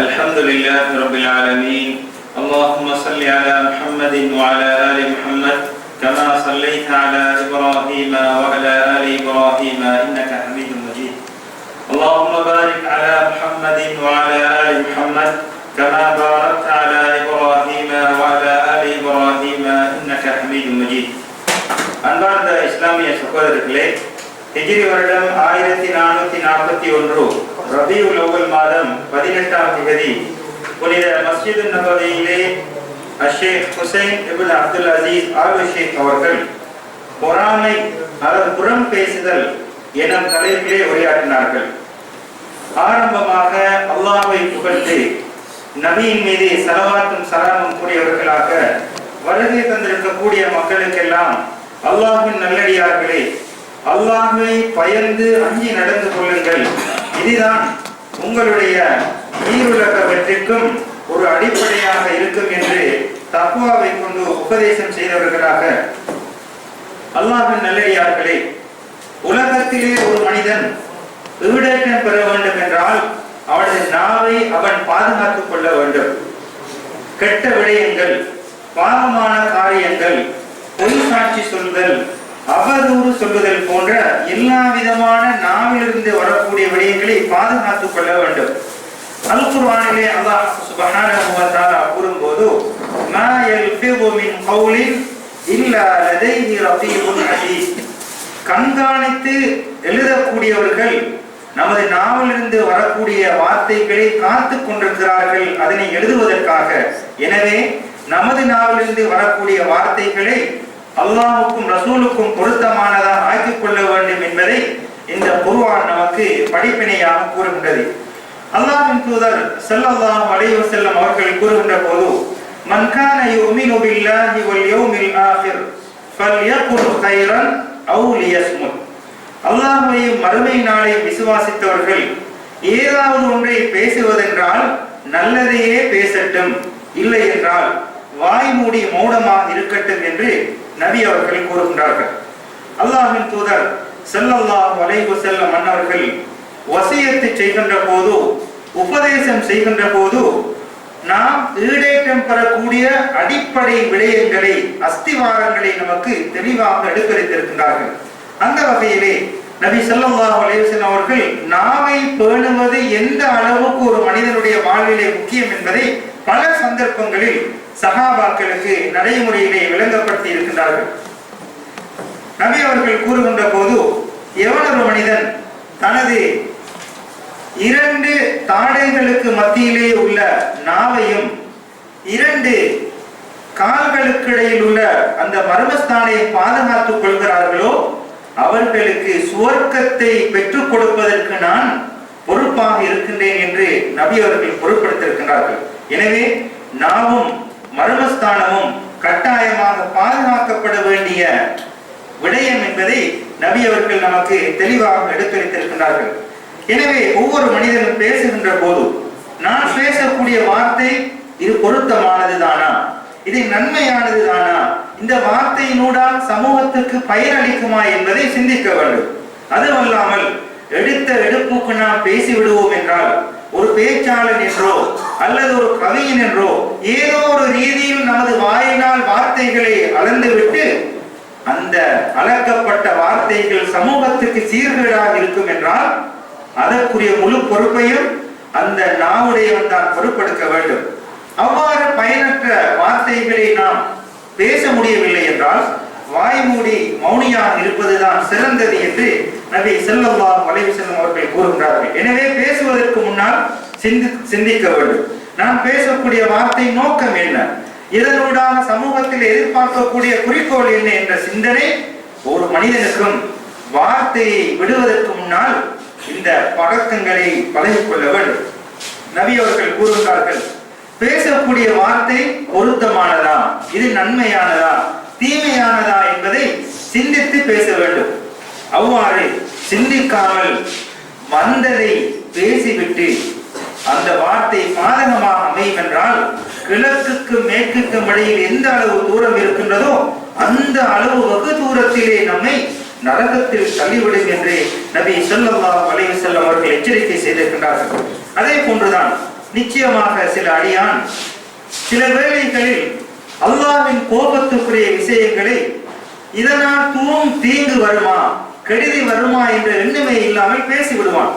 الحمد لله رب العالمين. اللهم صل على محمد وعلى آل محمد كما صليت على إبراهيم وعلى آل إبراهيم إنك حميد مجيد. اللهم بارك على محمد وعلى آل محمد كما باركت على إبراهيم وعلى آل إبراهيم إنك حميد مجيد. அன்பார்ந்த இஸ்லாமிய சகோதரர்களே, ஹிஜ்ரி வருடம் 1441 ரபியுல் அவ்வல் மாதம் 18ஆம் தேதி புனித மஸ்ஜித் நபவியிலே ஷேக் ஹுசைன் இப்னு அப்துல் அசீஸ் ஆல் ஷேக் அவர்கள் பொறாமை அல்லது புறம் பேசுதல் எனும் தலைப்பிலே உரையாற்றினார்கள். ஆரம்பமாக அல்லாஹ்வை புகழ்ந்து நபியின் மீது ஸலவாத்தும் ஸலாமும் கூறியவர்களாக வருகை தந்திருக்கக்கூடிய மக்களுக்கெல்லாம், அல்லாஹ்வின் நல்லடியார்களே, அல்லாஹ்வை பயந்து அஞ்சி நடந்து கொள்ளுங்கள், இதுதான் உங்களுடைய ஈருலக வெற்றிக்கும் ஒரு அடிப்படையாக இருக்கும் என்று தக்வாவை கொண்டு உபதேசம் செய்தவர்களாக, அல்லாஹ்வின் நல்லடியார்களே, உலகத்திலே ஒரு மனிதன் ஈடேற்றம் பெற வேண்டும் என்றால் அவனது நாவை அவன் பாதுகாத்துக் கொள்ள வேண்டும். கெட்ட விடயங்கள், பாவமான காரியங்கள், பொய் சாட்சி சொல்லுதல், அவதூறு சொல்லுதல் போன்ற எல்லா விதமான நாவிலிருந்து வரக்கூடிய விடயங்களை பாதுகாத்துக் கொள்ள வேண்டும். அல் குர்ஆனிலே அல்லாஹ் சுப்ஹானஹு வ தஆலா கூறும்போது, மா யல்ஃபிது மின் கௌலின் இல்லா லதைஹி ரகீபுன் அதீத், கண்காணித்து எழுதக்கூடியவர்கள் நமது நாவிலிருந்து வரக்கூடிய வார்த்தைகளை காத்து கொண்டிருக்கிறார்கள் அதனை எழுதுவதற்காக. எனவே நமது நாவிலிருந்து வரக்கூடிய வார்த்தைகளை அல்லாஹ்வுக்கும் ரசூலுக்கும் பொருத்தமானதாக ஆக்கிக் கொள்ள வேண்டும் என்பதை இந்த குர்ஆன் நமக்கு படிப்பினையாக கூறுகின்றது. அல்லாஹ்வின் தூதர் ஸல்லல்லாஹு அலைஹி வஸல்லம் அவர்கள் கூறுகின்ற போது, மன் கான யுமினு பில்லாஹி வல் யௌமில் ஆகிர் ஃபல்யகுல் கைரன் அவ் லியஸ்முத், அல்லாஹ்வையும் மறுமை நாளை விசுவாசித்தவர்கள் ஏதாவது ஒன்றை பேசுவதென்றால் நல்லதையே பேசட்டும், இல்லை என்றால் வாய் மூடி மௌனமாக இருக்கட்டும் என்று நபி அவர்கள் கூறுகின்றார்கள். அல்லாஹ்வின் தூதர் ஸல்லல்லாஹு அலைஹி வஸல்லம் அன்னவர்கள் வசியத்தை செய்கின்ற போது, உபதேசம் செய்கின்ற போது, நாம் ஈடேற்றம் பெறக்கூடிய அடிப்படை விடயங்களை, அஸ்திவாரங்களை நமக்கு தெளிவாக எடுத்துரைத்திருக்கின்றார்கள். அந்த வகையிலே நபி ஸல்லல்லாஹு அலைஹி வஸல்லம் அவர்கள் நாவை பேணுவது எந்த அளவுக்கு ஒரு மனிதனுடைய வாழ்விலே முக்கியம் என்பதை பல சந்தர்ப்பங்களில் சஹாபாக்களுக்கு நடைமுறையிலே விளங்கப்படுத்தி இருக்கின்றார்கள். நபி அவர்கள் கூறுகின்ற போது, எவனொரு மனிதன் தனது 2 தாடைகளுக்கு மத்தியிலே உள்ள நாவையும் 2 கால்களுக்கு இடையில் உள்ள அந்த மர்மஸ்தானை பாதுகாத்துக் கொள்கிறார்களோ அவர்களுக்கு சுவர்க்கத்தை பெற்றுக் கொடுப்பதற்கு நான் பொறுப்பாக இருக்கின்றேன் என்று நபி அவர்கள் பொறுப்படுத்தியிருக்கின்றார்கள். எனவே நாவும் மர்மஸ்தானமும் கட்டாயமாக பாதுகாக்கப்பட வேண்டிய விடயம் என்பதை நபி அவர்கள் நமக்கு தெளிவாக எடுத்துரைத்திருக்கின்றார்கள். எனவே ஒவ்வொரு மனிதனும் பேசுகின்ற போது, நான் பேசக்கூடிய வார்த்தை இது பொருத்தமானது தானா, இது நன்மையானது தானா, இந்த வார்த்தையினூடால் சமூகத்துக்கு பயனளிக்குமா என்பதை சிந்திக்க வேண்டும். அதுவல்லாமல் எடுத்த எடுப்புக்கு நாம் பேசி விடுவோம் என்றால், ஒரு பேச்சாளன் என்றோ அல்லது ஒரு கவிஞன் என்றோ ஏதோ ஒரு ரீதியில் நமது வாயினால் வார்த்தைகளை அளந்துவிட்டு அந்த அளக்கப்பட்ட வார்த்தைகள் சமூகத்துக்கு சீர்கேடாக இருக்கும் என்றால் அதற்குரிய முழு பொறுப்பையும் அந்த நாவுடையவன் தான் பொறுப்பெடுக்க வேண்டும். அவ்வாறு பயனற்ற வார்த்தைகளை நாம் பேச முடியவில்லை என்றால் வாய் மூடி மௌனியாக இருப்பதுதான் சிறந்தது என்று நபி ஸல்லல்லாஹு அலைஹி வஸல்லம் அவர்கள் கூறுகின்றார்கள். எனவே பேசுவதற்கு முன்னால் சிந்திக்க வேண்டும். நான் பேசக்கூடிய வார்த்தை நோக்கம் என்ன, இதனூடாக சமூகத்தில் எதிர்பார்க்கக்கூடிய குறிக்கோள் என்ன என்ற சிந்தனை ஒரு மனிதனுக்கும் வார்த்தையை விடுவதற்கு முன்னால் இந்த பழக்கங்களை பழகிக்கொள்ள வேண்டும். நபி அவர்கள் கூறுகிறார்கள், பேசக்கூடிய வார்த்தை பொருத்தமானதா, இது நன்மையானதா, தீமையானதா என்பதை சிந்தித்து பேச வேண்டும். அவ்வாறு சிந்திக்காமல் வந்ததை பேசிவிட்டு அந்த வார்த்தை பாதகமாக அமையும் என்றால் கிழக்குக்கு மேற்குக்கும் இடையில் எந்த அளவு தூரம் இருக்கின்றதோ அந்த அளவு வெகு தூரத்திலே நம்மை நரகத்தில் தள்ளிவிடும் என்று நபி ஸல்லல்லாஹு அலைஹி வஸல்லம் அவர்கள் எச்சரிக்கை செய்திருக்கிறார்கள். அதே போன்றுதான் நிச்சயமாக சில அடியான் சில வேளைகளில் அல்லாஹ்வின் கோபத்துக்குரிய விஷயங்களை இதனால் தீங்கு வருமா, கெடுதி வருமா என்ற எண்ணமே இல்லாமல் பேசிவிடுவான்.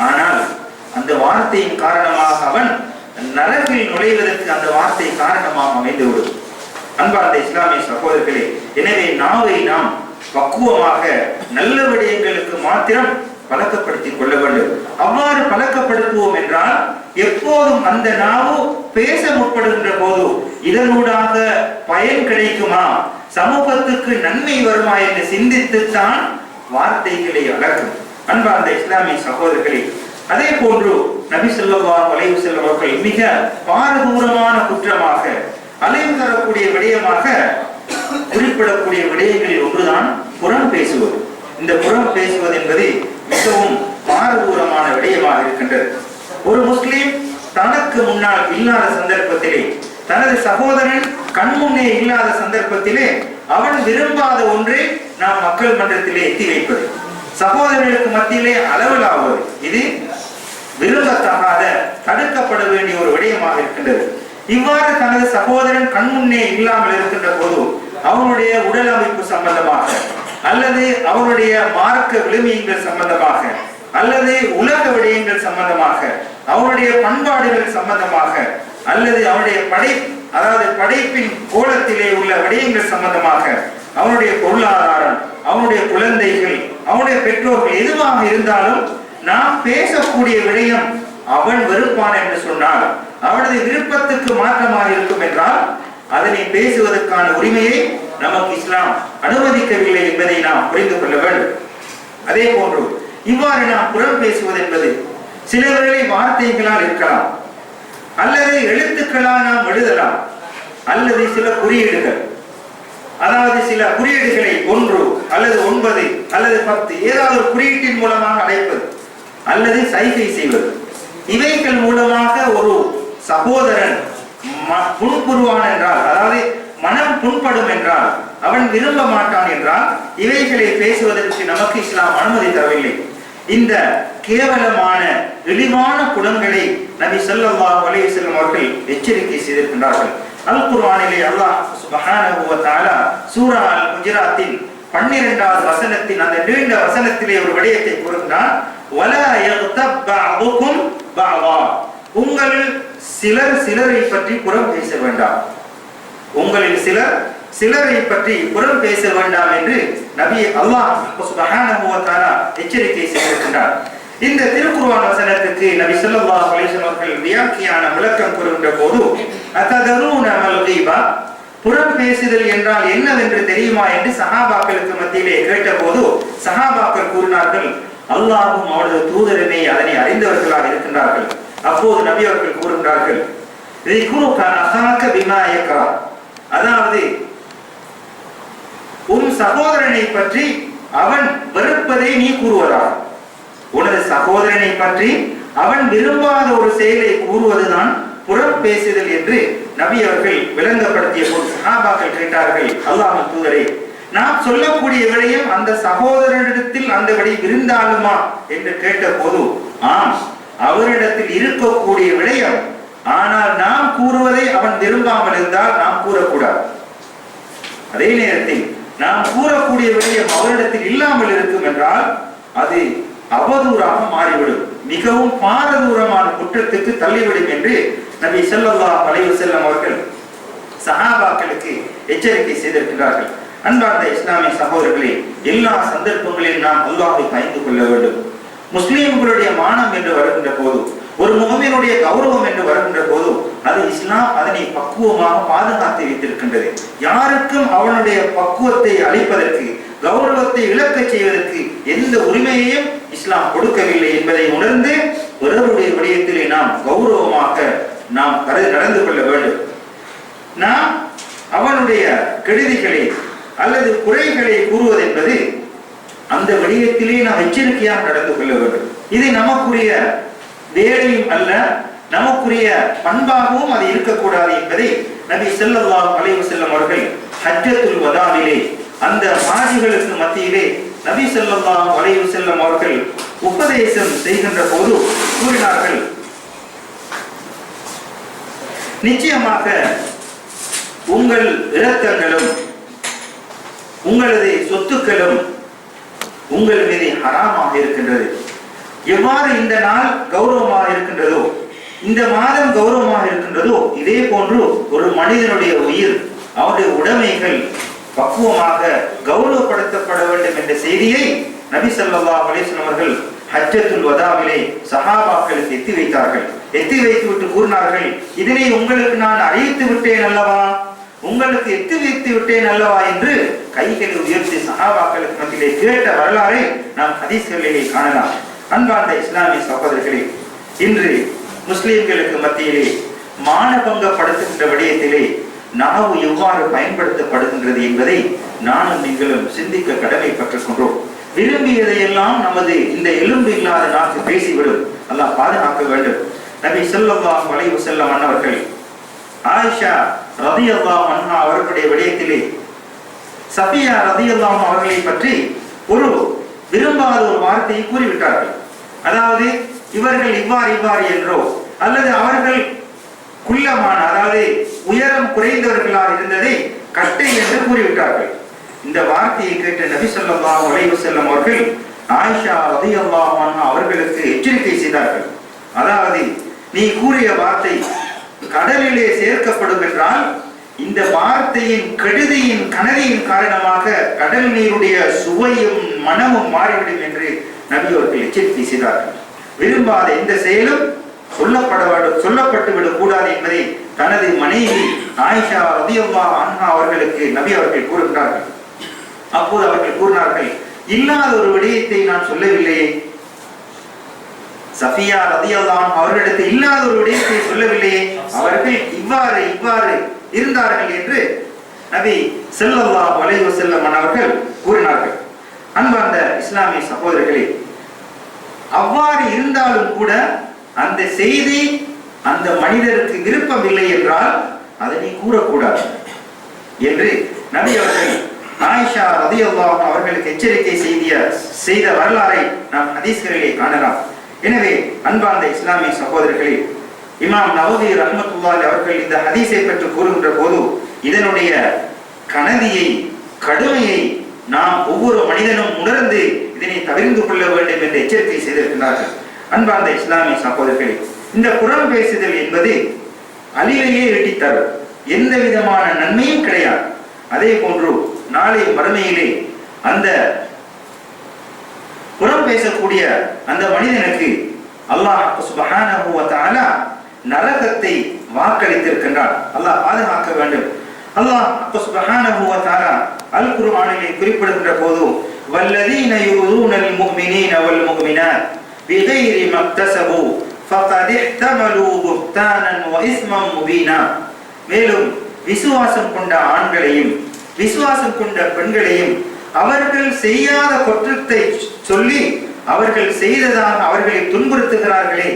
ஆனால் அந்த வார்த்தையின் காரணமாக அவன் நரகில் நுழைவதற்கு அந்த வார்த்தை காரணமாக அமைந்துவிடும். அன்பார்ந்த இஸ்லாமிய சகோதரர்களே, எனவே நாவை நாம் பக்குவமாக நல்ல விடயங்களுக்கு மாத்திரம் பழக்கப்படுத்திக் கொள்ள வேண்டும். அவ்வாறு பழக்கப்படுத்துவோம் என்றால் எப்போதும் அந்த நாவு பேச முற்படுகின்ற போது இதனூடாக பயன் கிடைக்குமா, சமூகத்துக்கு நன்மை வருமா என்று சிந்தித்துத்தான் வார்த்தைகளை அடக்கும். அன்பார்ந்த இஸ்லாமிய சகோதரர்களே, அதே போன்று நபி ஸல்லல்லாஹு அலைஹி வஸல்லம் அவர்கள் மிக பாரதூரமான குற்றமாக அலைவு தரக்கூடிய விடயமாக குறிப்பிடக்கூடிய விடயங்களில் ஒன்றுதான் புறம் பேசுவது. இந்த புறம் பேசுவது என்பது மிகவும் பாரதூரமான விடயமாக இருக்கின்றது. ஒரு முஸ்லிம் தனக்கு முன்னால் இல்லாத சந்தர்ப்பத்திலே, தனது சகோதரன் கண்முன்னே இல்லாத சந்தர்ப்பத்திலே அவன் விரும்பாத ஒன்றை நாம் மக்கள் மன்றத்திலே எத்தி வைப்பது, சகோதரர்களுக்கு மத்தியிலே அளவலாவது, இது விரும்பத்தகாத தடுக்கப்பட வேண்டிய ஒரு விடயமாக இருக்கின்றது. இவ்வாறு தனது சகோதரன் கண்முன்னே இல்லாமல் இருக்கின்ற போது அவனுடைய உடல் அமைப்பு சம்பந்தமாக அல்லது அவனுடைய மார்க்க விழுமியங்கள் சம்பந்தமாக அல்லது உலக விடயங்கள் சம்பந்தமாக அவனுடைய பண்பாடுகள் சம்பந்தமாக அல்லது அவனுடைய படைப்பின் கோலத்திலே உள்ள விடயங்கள் சம்பந்தமாக அவனுடைய பொருளாதாரம், அவனுடைய குழந்தைகள், அவனுடைய பெற்றோர்கள் எதுவாக இருந்தாலும் நாம் பேசக்கூடிய விடயம் அவன் வெறுப்பான் என்று சொன்னால், அவனது விருப்பத்துக்கு மாற்றமாக இருக்கும் என்றால் அதனை பேசுவதற்கான உரிமையை நமக்கு இஸ்லாம் அனுமதிக்கவில்லை என்பதை நாம் புரிந்து கொள்ள வேண்டும். அதே போன்று இவ்வாறு நாம் புறம் பேசுவது என்பது சில வேளை வார்த்தைகளால் இருக்கலாம், அல்லது எழுத்துக்களால் நாம் எழுதலாம், அல்லது சில குறியீடுகள், அதாவது சில குறியீடுகளை 1 அல்லது 9 அல்லது 10 ஏதாவது ஒரு குறியீட்டின் மூலமாக அழைப்பது அல்லது சைகை செய்வது, இவைகள் மூலமாக ஒரு சகோதரன் புண்புருவான் என்றால், அதாவது மனம் புண்படும் என்றால், அவன் விரும்ப மாட்டான் என்றால் இவைகளை பேசுவதற்கு நமக்கு இஸ்லாம் அனுமதி தரவில்லை. இந்த கேவலமான இழிவான குணங்களை நபி ஸல்லல்லாஹு அலைஹி வஸல்லம் அவர்கள் எச்சரிக்கை செய்திருக்கின்றார்கள். அல் குர்ஆனிலே அல்லாஹ் சுப்ஹானஹு வ தஆலா சூரா அல் ஹுஜராத்தின் 12வது வசனத்தின் அந்த நீண்ட வசனத்திலே ஒரு விடயத்தை கூறுகிறார். வலா யக்தப் பஅதுகும் பஅதா, உங்களில் சிலர் சிலரை பற்றி புறம் பேச வேண்டாம், உங்களில் சிலர் சிலரை பற்றி புறம் பேச வேண்டாம் என்று நபி அல்லாஹ் சுப்ஹானஹு வ தஆலா எச்சரிக்கை செய்திருக்கிறார். இந்த திருக்குர்ஆன் வசனத்துக்கு நபி ஸல்லல்லாஹு அலைஹி வஸல்லம் அவர்கள் வியாக்கியான விளக்கம் கூறுகின்ற போது அததரூன மல் கீபா, புறம் பேசுதல் என்றால் என்னவென்று தெரியுமா என்று சஹாபாக்களுக்கு மத்தியிலே கேட்டபோது சஹாபாக்கள் கூறினார்கள், அல்லாஹ்வும் அவரது தூதருமே அதனை அறிந்தவர்களாக இருக்கின்றார்கள். அப்போது நபி அவர்கள் கூறுகிறார்கள், அதாவது உன் சகோதரனை பற்றி அவன் வெறுப்பதை நீ கூறுவதா, உனது சகோதரனை பற்றி அவன் விரும்பாத ஒரு செயலை கூறுவதுதான் புறம் பேசுதல் என்று நபி அவர்கள் விளங்கப்படுத்திய போது சஹாபாக்கள் கேட்டார்கள், அல்லாஹ்வின் தூதரே, நாம் சொல்லக்கூடிய விடயம் அந்த சகோதரனிடத்தில் அந்த விடை விருந்தாலுமா என்று கேட்ட போது, ஆம், அவரிடத்தில் இருக்கக்கூடிய விடயம், ஆனால் நாம் கூறுவதை அவன் விரும்பாமல் இருந்தால் நாம் கூறக்கூடாது. அதே நேரத்தில் நாம் கூறக்கூடிய விடயம் அவரிடத்தில் இல்லாமல் இருக்கும் என்றால் அது அவதூறாக மாறிவிடும், மிகவும் பாரதூரமான குற்றத்துக்கு தள்ளிவிடும் என்று நபி ஸல்லல்லாஹு அலைஹி வஸல்லம் அவர்கள் சஹாபாக்களுக்கு எச்சரிக்கை செய்திருக்கிறார்கள். அன்பார்ந்த இஸ்லாமிய சகோதரர்களே, எல்லா சந்தர்ப்பங்களிலும் நாம் அல்லாஹ்வை பயந்து கொள்ள வேண்டும். முஸ்லிம்களுடைய மானம் என்று வருகின்ற போது, ஒரு முஃமினுடைய கௌரவம் என்று வருகின்ற போது அது இஸ்லாம் அதனை பக்குவமாக பாதுகாத்து வைத்திருக்கின்றது. யாருக்கும் அவனுடைய பக்குவத்தை அளிப்பதற்கு, கௌரவத்தை இழக்க செய்வதற்கு எந்த உரிமையையும் இஸ்லாம் கொடுக்கவில்லை என்பதை உணர்ந்து பிறருடைய விடயத்திலே நாம் கௌரவமாக நாம் நடந்து கொள்ள வேண்டும். நாம் அவனுடைய கெடுதிகளை அல்லது குறைகளை கூறுவது என்பது அந்த விடயத்திலே நாம் எச்சரிக்கையாக நடந்து கொள்ள வேண்டும். இது நமக்குரிய வேலையும் அல்ல, நமக்குரிய பண்பாகவும் அது இருக்கக்கூடாது என்பதை நபி ஸல்லல்லாஹு அலைஹி வஸல்லம் அவர்கள் ஹஜ்ஜத்துல் வதாவிலே அந்த ஹாஜிகளுக்கு மத்தியிலே நபி ஸல்லல்லாஹு அலைஹி வஸல்லம் அவர்கள் உபதேசம் செய்கின்ற போது கூறினார்கள், நிச்சயமாக உங்கள் இரத்தங்களும் உங்களது சொத்துக்களும் உங்கள் மீது ஹராமாக இருக்கின்றது. எவ்வாறு இந்த நாள் கௌரவமாக இருக்கின்றதோ, இந்த மாதம் கௌரவமாக இருக்கின்றதோ, இதே போன்று ஒரு மனிதனுடைய உயிர், அவருடைய உடைமைகள் பக்குவமாக கௌரவப்படுத்தப்பட வேண்டும் என்ற செய்தியை நபி ஸல்லல்லாஹு அலைஹி வஸல்லம் அவர்கள் ஹஜ்ஜத்துல் வதாவிலே சஹாபாக்களுக்கு எத்தி வைத்தார்கள். எத்தி வைத்து விட்டு கூறினார்கள், இதனை உங்களுக்கு நான் அறிவித்து விட்டேன் அல்லவா, உங்களுக்கு எத்தி வைத்து விட்டேன் அல்லவா என்று கைகளை உயர்த்தி சஹாபாக்களுக்கு மத்தியிலே கேட்ட வரலாறை நாம் ஹதீஸ்களிலே காணலாம். அன்பார்ந்த இஸ்லாமிய சகோதரர்களே, இன்று முஸ்லிம்களுக்கு மத்தியிலே மானபங்கப்படுத்துகின்ற விடயத்திலே நாவு எவ்வாறு பயன்படுத்தப்படுகின்றது என்பதை நானும் நீங்களும் சிந்திக்க கடமைப்பட்டிருக்கின்றோம். விரும்பியதையெல்லாம் நமது இந்த எலும்பு இல்லாத நாக்கு பேசிவிடும். அல்லாஹ் பாதுகாக்க வேண்டும். நபி ஸல்லல்லாஹு அலைஹி வஸல்லம் அன்னவர்கள் ஆயிஷா ரலியல்லாஹு அன்ஹா அவர்களுடைய விடயத்திலே சஃபியா ரலியல்லாஹு அவர்களை பற்றி ஒரு விரும்பாத ஒரு வார்த்தையை கூறிவிட்டார்கள். அதாவது இவர்கள் இவ்வாறு என்றோ, அல்லது அவர்கள் குள்ளமான, அதாவது உயரம் குறைந்தவர்களாக இருந்ததை கட்டை என்று கூறிவிட்டார்கள். இந்த வார்த்தையை கேட்ட நபி ஸல்லல்லாஹு அலைஹி வஸல்லம் அவர்கள் ஆயிஷா ரலியல்லாஹு அன்ஹா அவர்களுக்கு எச்சரிக்கை செய்தார்கள். அதாவது நீ கூறிய வார்த்தை கடலிலே சேர்க்கப்படும் என்றால் இந்த வார்த்தையின் கெடுதியின் கனதியின் காரணமாக கடல் நீருடைய சுவையும் மனமும் மாறிவிடும் என்று நபி அவர்கள் எச்சரிக்கை செய்தார்கள். விரும்பாத எந்த செயலும் சொல்லப்பட்டு விடக் கூடாது என்பதை தனது மனைவி ஆயிஷா ரலியல்லாஹு அன்ஹா அவர்களுக்கு நபி அவர்கள் கூறுகிறார்கள். அப்போது அவர்கள் கூறினார்கள், இல்லாத ஒரு விடயத்தை நான் சொல்லவில்லையே. சஃபியா ரலியல்லாஹு அன்ஹா அவர்களுக்கு இல்லாத ஒரு விடயத்தை சொல்லவில்லையே, அவர்கள் இவ்வாறு இருந்தார்கள் என்று நபி ஸல்லல்லாஹு அலைஹி வஸல்லம் அவர்கள் கூறினார்கள். அன்பார்ந்த இஸ்லாமிய சகோதரர்களே, அவ்வாறு இருந்தாலும் கூட அந்த செய்தி அந்த மனிதருக்கு விருப்பம் இல்லை என்றால் அதனை கூறக்கூடாது என்று நபி அவர்கள் ஆயிஷா ரலியல்லாஹு அவர்களுக்கு எச்சரிக்கை செய்த வரலாறை நாம் ஹதீஸ்களிலே காணலாம். எனவே அன்பார்ந்த இஸ்லாமிய சகோதரர்களே, இமாம் நவவி ரஹ்மத்துல்லாஹி அவர்கள் இந்த ஹதீஸை பற்றி கூறுகின்ற போது இதனுடைய கனதியை, கடுமையை நாம் ஒவ்வொரு மனிதனும் உணர்ந்து இதனை தவிர்த்து கொள்ள வேண்டும் என்று எச்சரிக்கை செய்திருக்கிறார்கள். அன்பார்ந்த இஸ்லாமிய சகோதரர்களே, இந்த புறம் பேசுதல் என்பது அழிவையே ஈட்டித்தரும், எந்த விதமான நன்மையும் கிடையாது. அதே போன்று நாளை மறுமையிலே அந்த புறம் பேசக்கூடிய அந்த மனிதனுக்கு அல்லாஹ் சுப்ஹானஹு வ தஆலா நரகத்தை வாக்களித்திருக்கின்றான். அல்லாஹ் பாதுகாக்க வேண்டும். அல்லாஹ் சுப்ஹானஹு வ தஆலா அல் குர்ஆனிலே குறிப்பிடுகின்ற போது வல்லதீன யுரூனல் முஃமினீன வல் முஃமினாத் பிகைரி மக்தஸபு ஃபகத் இஹ்தமலு புஹ்தானன் வ இஸ்மன் முபீனா, மேலும் விசுவாசம் கொண்ட ஆண்களையும் விசுவாசம் கொண்ட பெண்களையும் அவர்கள் செய்யாத குற்றத்தை சொல்லி அவர்கள் செய்ததாக அவர்களை துன்புறுத்துகிறார்களே,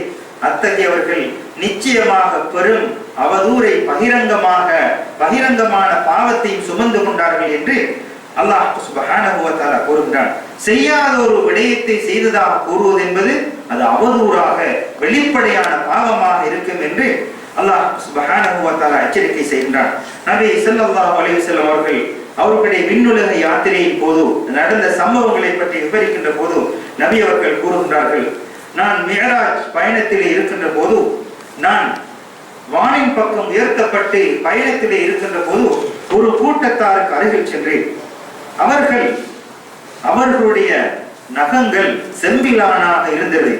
அத்தகையவர்கள் நிச்சயமாக பெரும் அவதூரை பகிரங்கமான பாவத்தை சுமந்து கொண்டார்கள் என்று அல்லாஹ் சுப்ஹானஹு வ தஆலா கூறுகிறான். செய்யாத ஒரு விடயத்தை செய்ததாக கூறுவது என்பது அது அவதூறாக வெளிப்படையான பாவமாக இருக்கும் என்று அல்லாஹ் சுப்ஹானஹு வ தஆலா எச்சரிக்கை செய்கின்றான். நபி ஸல்லல்லாஹு அலைஹி வஸல்லம் அவர்கள் அவர்களுடைய விண்ணுலக யாத்திரையின் போது நடந்த சம்பவங்களை பற்றி விவரிக்கின்ற போது நபி அவர்கள் கூறுகின்றார்கள், நான் மிஅராஜ் பயணத்திலே இருக்கின்ற போது, நான் வானின் பக்கம் உயர்த்தப்பட்டு பயணத்திலே இருக்கின்ற போது ஒரு கூட்டத்தாருக்கு அருகில் சென்றேன். அவர்களுடைய நகங்கள் செம்பிலானாக இருந்தது.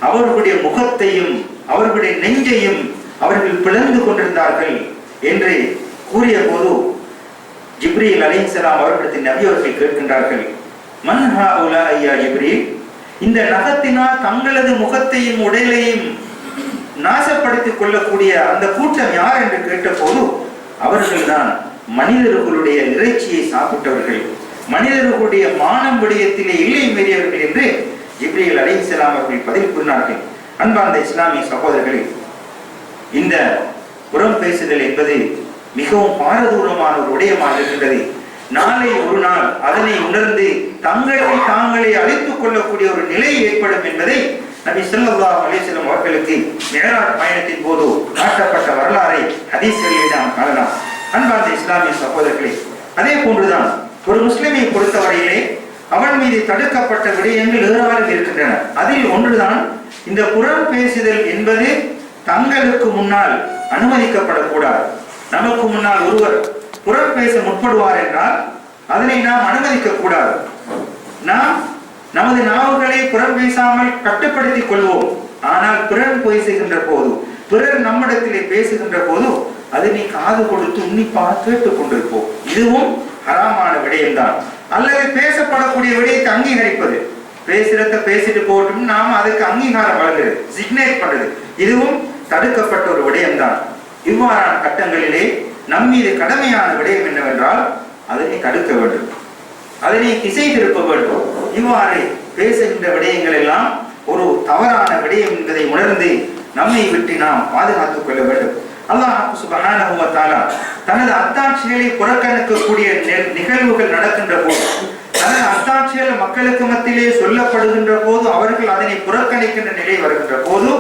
அவர்களுடைய முகத்தையும் அவர்களுடைய நெஞ்சையும் அவர்கள் பிளந்து கொண்டிருந்தார்கள் என்று கூறிய போது ஜிப்ரீல் அலைஹிஸ்ஸலாம் அவர்களிடத்தில் நபி அவர்கள் கேட்கின்றார்கள், மன் ஹாஉலாஇ யா ஜிப்ரீல், இந்த நகத்தினால் தங்களது முகத்தையும் உடலையும் நாசப்படுத்திக் கொள்ளக்கூடிய அந்த கூட்டம் யார் என்று கேட்ட போது அவர்கள்தான் மனிதர்களுடைய இறைச்சியை சாப்பிட்டவர்கள், மனிதர்களுடைய மானம் விடயத்திலே இல்லை மீறியவர்கள் என்று ஜிப்ரீல் அலைஹிஸ்ஸலாம் அவர்கள் பதில் கூறினார்கள். அன்பார்ந்த இஸ்லாமிய சகோதரர்களே, இந்த புறம் பேசுதல் என்பது மிகவும் பாரதூரமான ஒரு விடயமாக இருக்கின்றது. நாளை ஒரு நாள் அதனை உணர்ந்து தாங்களே அழித்துக் கொள்ளக்கூடிய ஒரு நிலை ஏற்படும் என்பதை நபி ஸல்லல்லாஹு அலைஹி வஸல்லம் அவர்களுக்கு மிஅராஜ் பயணத்தின் போது காட்டப்பட்ட வரலாறை ஹதீஸ்களிலே நாம் காணலாம். அன்பார்ந்த இஸ்லாமிய சகோதரர்களே, அதே போன்றுதான் ஒரு முஸ்லிமை பொறுத்தவரையிலே அவன் மீது தடுக்கப்பட்ட விடயங்கள் ஏராளம் இருக்கின்றன. அதில் ஒன்றுதான் இந்த புறம் பேசுதல் என்பது தங்களுக்கு முன்னால் அனுமதிக்கப்படக்கூடாது. நமக்கு முன்னால் ஒருவர் புறம் பேச முற்படுவார் என்றால் அதனை நாம் அனுமதிக்க கூடாது. நாம் நமது நாவுகளை புறம் பேசாமல் கட்டுப்படுத்திக் கொள்வோம். ஆனால் பிறர் பேசுகின்ற போது, பிறர் நம்மிடத்திலே பேசுகின்ற போது அதனை காது கொடுத்து உன்னிப்பாக கேட்டுக் கொண்டிருப்போம். இதுவும் ஹராமான விடயம்தான். அல்லது பேசப்படக்கூடிய விடயத்தை அங்கீகரிப்பது, பேசுறத பேசிட்டு போட்டும் நாம அதுக்கு அங்கீகாரம் வழங்குறது, சிக்னேட் பண்றது, இதுவும் தடுக்கப்பட்ட ஒரு விடயம்தான். இவ்வாறான கட்டங்களிலே நம் மீது கடமையான விடயம் என்னவென்றால் அதனை தடுக்க வேண்டும், அதனை திசை திருப்ப வேண்டும். இவ்வாறு பேசுகின்ற விடயங்கள் எல்லாம் ஒரு தவறான விடயம் என்பதை உணர்ந்து நம்மை விட்டு நாம் பாதுகாத்துக் கொள்ள வேண்டும். அல்லாஹ் சுப்ஹானஹு வ தஆலா தனது அத்தாட்சிகளை புறக்கணிக்கக்கூடிய நிகழ்வுகள் நடக்கின்ற போது, தனது அத்தாட்சிகள் மக்களுக்கு மத்தியிலே சொல்லப்படுகின்ற போது அவர்கள் அதனை புறக்கணிக்கின்ற நிலை வருகின்ற போது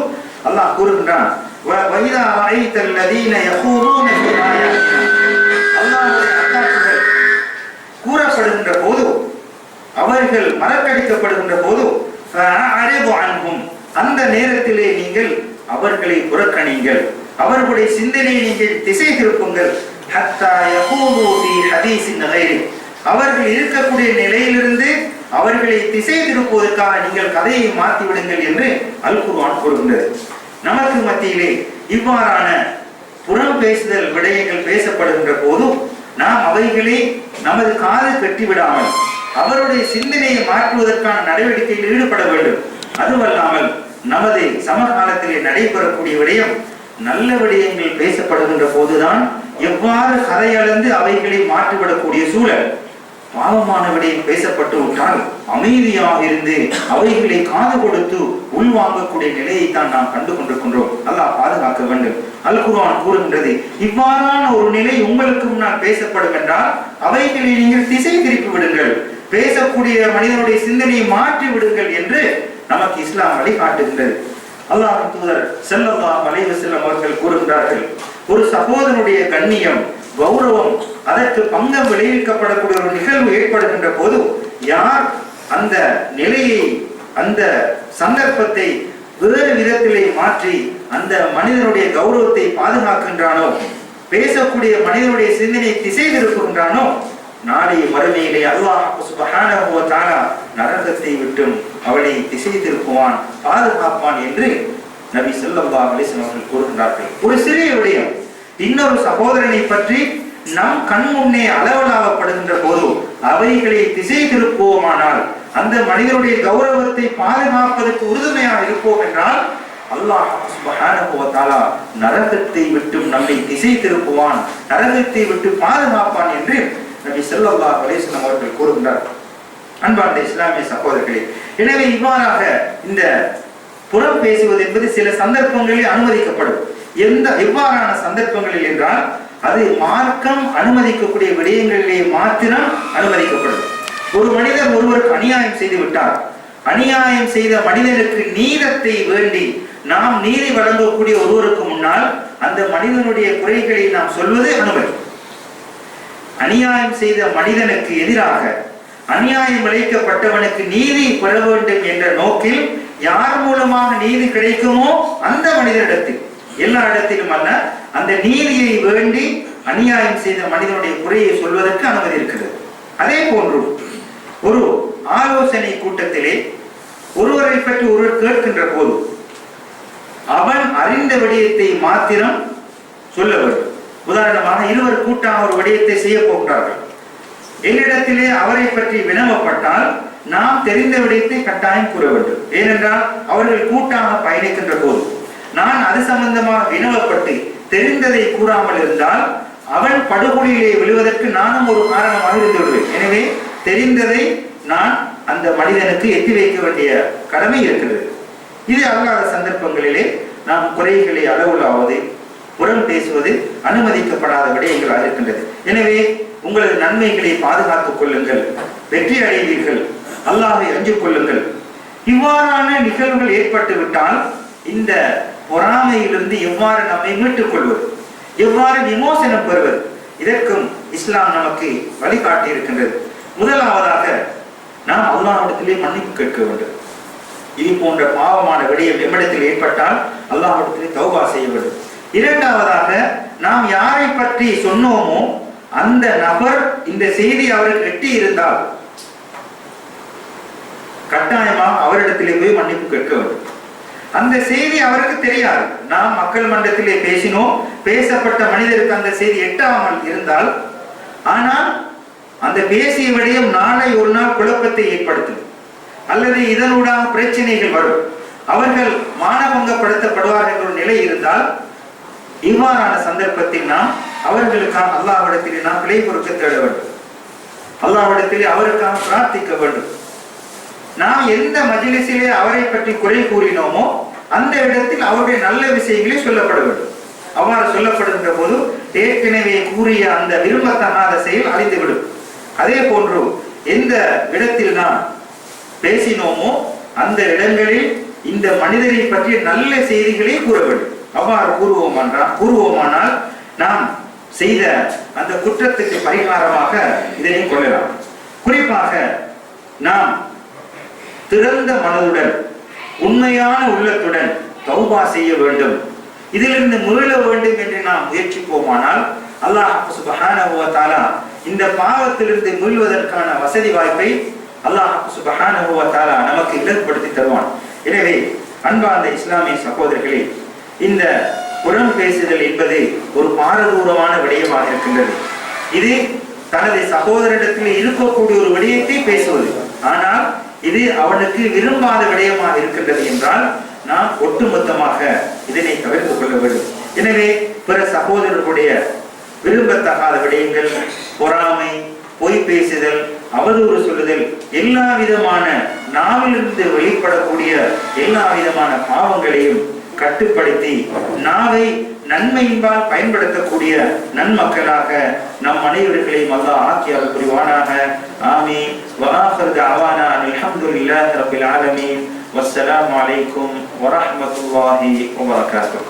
அல்லாஹ் கூறுகின்றான், வஇதா ரஅய்தல் லதீன யகூலூன ஃபீ ஆயாத்தினா, அல்லாஹ்வுடைய அத்தாட்சிகள் கூறப்படுகின்ற போது, அவர்கள் மறக்கடிக்கப்படுகின்ற போது ஃபஅரிது அன்ஹும், அந்த நேரத்திலே நீங்கள் அவர்களை புறக்கணிங்கள், அவர்களுடைய சிந்தனையை நீங்கள் திசை திருப்புங்கள். ஹத்தா யகூலு ஃபீ ஹதீஸின் கைரி, அவர்கள் இருக்கக்கூடிய நிலையிலிருந்து அவர்களை திசை திருப்புவதற்காக நீங்கள் கதையை மாற்றி விடுங்கள் என்று அல் குர்ஆன் கூறுகின்றது. நமக்கு மத்தியிலே இவ்வாறான புறம் பேசுதல் விடயங்கள் பேசப்படுகின்ற போது நாம் அவைகளை நமது காது கட்டிவிடாமல் அவருடைய சிந்தனையை மாற்றுவதற்கான நடவடிக்கையில் ஈடுபட வேண்டும். அதுவல்லாமல் நமது சமகாலத்திலே நடைபெறக்கூடிய விடயம், நல்ல விடயங்கள் பேசப்படுகின்ற போதுதான் எவ்வாறு கதையளந்து அவைகளை மாற்றிவிடக்கூடிய சூழல். பாவமான விடயம் பேசப்பட்டு விட்டால் அமைதியாக இருந்து அவைகளை காது கொடுத்து உள்வாங்கக்கூடிய நிலையைத்தான் நாம் கண்டு கொண்டிருக்கின்றோம். அல்லாஹ் பாதுகாக்க வேண்டும். அல் குர்ஆன் கூறுகின்றது, இவ்வாறான ஒரு நிலை உங்களுக்கு முன்னால் பேசப்படும் என்றால் அவைகளை நீங்கள் திசை திருப்பி விடுங்கள், பேசக்கூடிய மனிதனுடைய சிந்தனையை மாற்றி விடுங்கள் என்று நமக்கு இஸ்லாம் வழிகாட்டுகின்றது. அல்லாஹ்வின் தூதர் ஸல்லல்லாஹு அலைஹி வஸல்லம் அவர்கள் கூறுகின்றார்கள், ஒரு சகோதரனுடைய கண்ணியம், கௌரவம், அதற்கு பங்கம் விளைவிக்கப்படக்கூடிய ஒரு நிகழ்வு ஏற்படுகின்ற போது யார் அந்த நிலையை, அந்த சந்தர்ப்பத்தை வேறு விதத்திலே மாற்றி அந்த மனிதனுடைய கௌரவத்தை பாதுகாக்கின்றானோ, பேசக்கூடிய மனிதனுடைய சிந்தனையை திசை திருப்புகின்றானோ, நாளைய மறுமையிலே அல்லாஹ் சுப்ஹானஹு வ தஆலா நரகத்தை விட்டும் அவனை திசை திருப்புவான், பாதுகாப்பான் என்று நபி ஸல்லல்லாஹு அலைஹி வஸல்லம் அவர்கள் கூறுகின்றார்கள். ஒரு சிறிய விடயம், இன்னொரு சகோதரனை பற்றி நம் கண் முன்னே அளவலாவப்படுகின்ற போது அவைகளை திசை திருப்புவோமானால், அந்த மனிதனுடைய கௌரவத்தை பாதுகாப்பதற்கு உறுதுணையாக இருப்போம் என்றால் அல்லாஹ் சுப்ஹானஹு வ தஆலா நரகத்தை விட்டும் நம்மை திசை திருப்புவான், நரகத்தை விட்டு பாதுகாப்பான் என்று நபி ஸல்லல்லாஹு அலைஹி வஸல்லம் அவர்கள் கூறுகின்றார். அன்பார்ந்த இஸ்லாமிய சகோதரர்களே, எனவே இவ்வாறாக இந்த புறம் பேசுவது என்பது சில சந்தர்ப்பங்களில் அனுமதிக்கப்படும். எவ்வாறான சந்தர்ப்பங்களில் என்றால் அது மார்க்கம் அனுமதிக்கக்கூடிய விடயங்களிலே மாத்திரம் அனுமதிக்கப்படும். ஒரு மனிதர் ஒருவருக்கு அநியாயம் செய்து விட்டார், அநியாயம் செய்த மனிதனுக்கு நீதத்தை வேண்டி நாம் நீதி வழங்கக்கூடிய ஒருவருக்கு முன்னால் அந்த மனிதனுடைய குறைகளை நாம் சொல்வது அனுமதி. அநியாயம் செய்த மனிதனுக்கு எதிராக அநியாயம் இழைக்கப்பட்டவனுக்கு நீதி பெற வேண்டும் என்ற நோக்கில் யார் மூலமாக நீதி கிடைக்குமோ அந்த மனிதனிடத்தில், எல்லா இடத்திலும் அல்ல, அந்த நீதியை வேண்டி அநியாயம் செய்த மனிதனுடைய குறையை சொல்வதற்கு அனுமதி இருக்கிறது. அதே போன்று ஒரு ஆலோசனை கூட்டத்திலே ஒருவரை பற்றி ஒருவர் கேட்கின்ற போது அவன் அறிந்த விடயத்தை மாத்திரம் சொல்ல வேண்டும். உதாரணமாக இருவர் கூட்டாக ஒரு விடயத்தை செய்ய போகிறார்கள், என்னிடத்திலே அவரை பற்றி வினவப்பட்டால் நாம் தெரிந்த விடயத்தை கட்டாயம் கூற வேண்டும். ஏனென்றால் அவர்கள் கூட்டாக பயணிக்கின்ற போது நான் அது சம்பந்தமாக வினவப்பட்டு தெரிந்ததை கூறாமல் இருந்தால் அவன் படுகொலையிலே விழுவதற்கு நானும் ஒரு காரணமாக இருந்து விடுவேன். எனவே தெரிந்ததை நான் அந்த மனிதனுக்கு எத்தி வைக்க வேண்டிய கடமை இருக்கிறது. இது அல்லாத சந்தர்ப்பங்களிலே நாம் குறைகளை அளவுலாவது, புறம் பேசுவது அனுமதிக்கப்படாத விடயங்களாக இருக்கின்றது. எனவே உங்களது நன்மைகளை பாதுகாத்துக் கொள்ளுங்கள், வெற்றி அடைவீர்கள், அல்லாஹ்வை அஞ்சிக் கொள்ளுங்கள். இவ்வாறான நிகழ்வுகள் ஏற்பட்டு விட்டால் இந்த பொறாமையிலிருந்து எவ்வாறு நம்மை மீட்டுக் கொள்வது, எவ்வாறு விமோசனம் பெறுவது, இதற்கும் இஸ்லாம் நமக்கு வழிகாட்டி இருக்கின்றது. முதலாவதாக நாம் அல்லாஹ்விடத்திலே மன்னிப்பு கேட்க வேண்டும். இது போன்ற பாவமான விடயம் எம்மிடத்தில் ஏற்பட்டால் அல்லாஹ்விடத்திலே தௌபா செய்ய வேண்டும். இரண்டாவதாக நாம் யாரை பற்றி சொன்னோமோ அந்த நபர் இந்த செய்தி அவருக்கு எட்டி இருந்தால் கட்டாயமாக அவரிடத்திலே போய் மன்னிப்பு கேட்க வேண்டும். அந்த செய்தி அவருக்கு தெரியாது, நாம் மக்கள் மன்றத்திலே பேசினோம், பேசப்பட்ட மனிதருக்கு அந்த செய்தி எட்டாமல் இருந்தால், ஆனால் அந்த பேசிய விடயம் நாளை ஒரு நாள் குழப்பத்தை ஏற்படுத்தும் அல்லது இதனூடாக பிரச்சனைகள் வரும், அவர்கள் மானபங்கப்படுத்தப்படுவார்கள் என்ற ஒரு நிலை இருந்தால், இவ்வாறான சந்தர்ப்பத்தில் நாம் அவர்களுக்காக அல்லாஹ்விடத்திலே நாம் பிழை பொறுக்க தேட வேண்டும். அல்லாஹ்விடத்திலே அவருக்காக பிரார்த்திக்க வேண்டும். நாம் எந்த மஜ்லிஸிலே அவரை பற்றி குறை கூறினோமோ அந்த இடத்தில் அவருடைய நல்ல விஷயங்களே சொல்லப்பட வேண்டும். அவ்வாறு சொல்லப்படுகின்ற போது ஏற்கனவே கூறிய அந்த விரும்பத்தகாத செயல் அழிந்துவிடும். அதே போன்று எந்த இடத்தில் நாம் பேசினோமோ அந்த இடங்களில் இந்த மனிதரை பற்றிய நல்ல செய்திகளை கூற வேண்டும். அவ்வாறு கூறுவோமானால் நாம் செய்த அந்த குற்றத்துக்கு பரிகாரமாக இதனை கொள்ளலாம். குறிப்பாக நாம் திறந்த மனதுடன் உண்மையான உள்ளத்துடன் தௌபா செய்ய வேண்டும். இதிலிருந்து மீள வேண்டும் என்று நாம் முயற்சிப்போமானால் அல்லாஹ் சுப்ஹானஹு வ தஆலா இந்த பாவத்திலிருந்து மீள்வதற்கான வசதி வாய்ப்பை அல்லாஹ் சுப்ஹானஹு வ தஆலா நமக்கு இலகுபடுத்தி தருவான். எனவே அன்பார்ந்த இஸ்லாமிய சகோதரர்களே, இந்த புறம் பேசுதல் என்பது ஒரு பாரதூரமான விடயமாக இருக்கின்றது. இது தனது சகோதரிடத்தில் இருக்கக்கூடிய ஒரு விடயத்தை பேசுவது, ஆனால் இது அவனுக்கு விரும்பாத விடயமாக இருக்கின்றது என்றால் நாம் ஒட்டுமொத்தமாக இதனை தவிர்த்து கொள்ள வேண்டும். எனவே பிற சகோதரர்களுடைய விரும்பத்தகாத விடயங்கள், பொறாமை, பொய் பேசுதல், அவதூறு சொல்லுதல், எல்லா விதமான நாவிலிருந்து வெளிப்படக்கூடிய எல்லா விதமான பாவங்களையும் கட்டுப்படுத்தி நாவை நன்மையின்பால் பயன்படுத்தக்கூடிய நன்மக்களாக நம் அனைவர்களையும் அல்லாஹ் ஆக்கியருள் புரிவானாக. ஆமீன். வ ஆகிரு தஅவானா அல்ஹம்துலில்லாஹி ரப்பில் ஆலமீன். வஸ்ஸலாமு அலைக்கும் வ ரஹ்மத்துல்லாஹி வ பரகாத்துஹு.